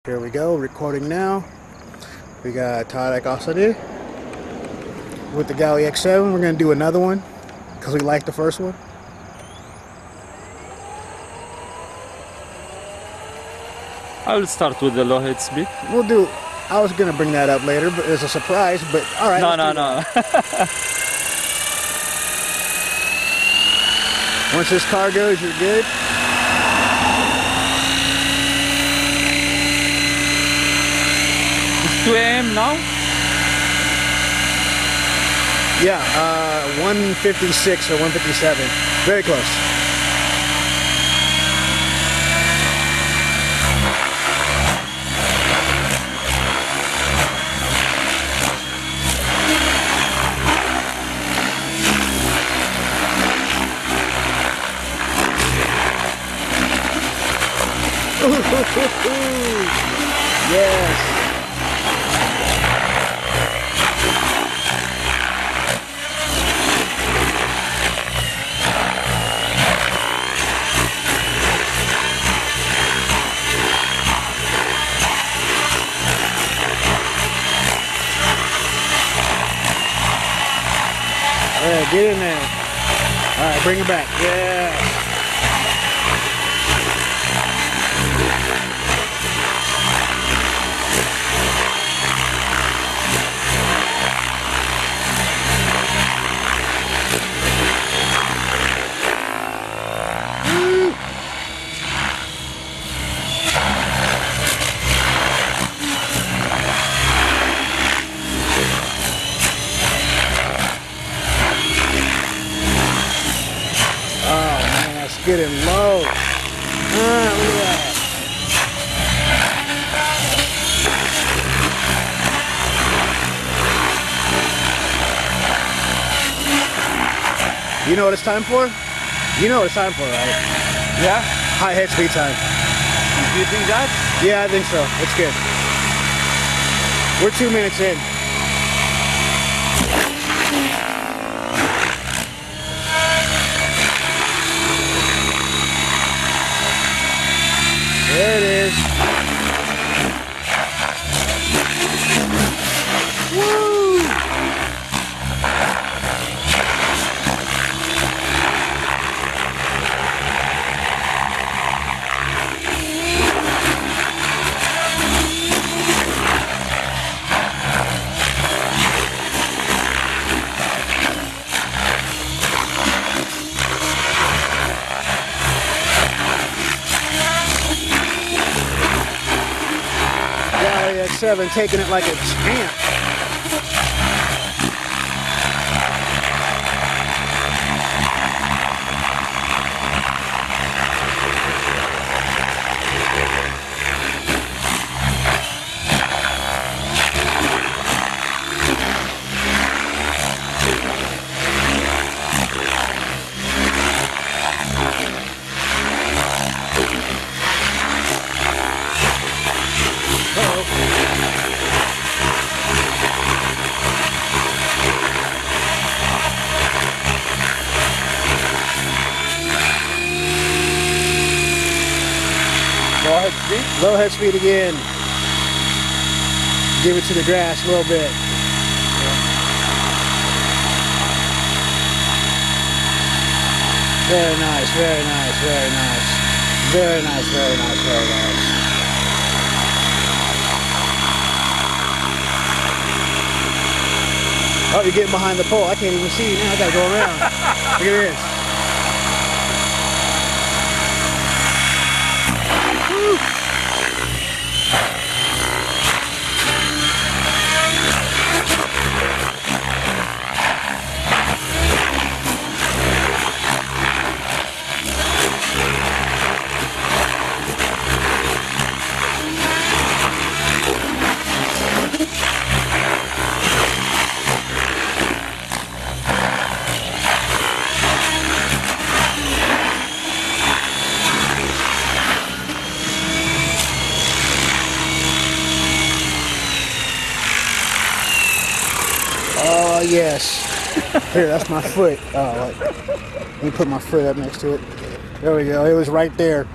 Here we go, recording now. We got Tarek Asadi with the Galley X7. We're going to do another one because we liked the first one. I'll start with the low head speed. We'll do, I was going to bring that up later, but as a surprise, but alright. No. Once this car goes, you're good. It's 2 a.m. now? Yeah, 156 or 157. Very close. Yes. All right, get in there. All right, bring it back. Yeah. Getting low. Look at that. You know what it's time for? You know what it's time for, right? Yeah? High head speed time. Do you think that? Yeah, I think so. It's good. We're 2 minutes in. There it is. Woo! X7 taking it like a champ. Low head speed? Low head speed again. Give it to the grass a little bit. Very nice, very nice, very nice. Very nice, very nice, very nice. Oh, you're getting behind the pole. I can't even see you now. I gotta go around. Look at this. Woo. Oh, yes. Here, that's my foot. Oh, wait. Let me put my foot up next to it. There we go. It was right there.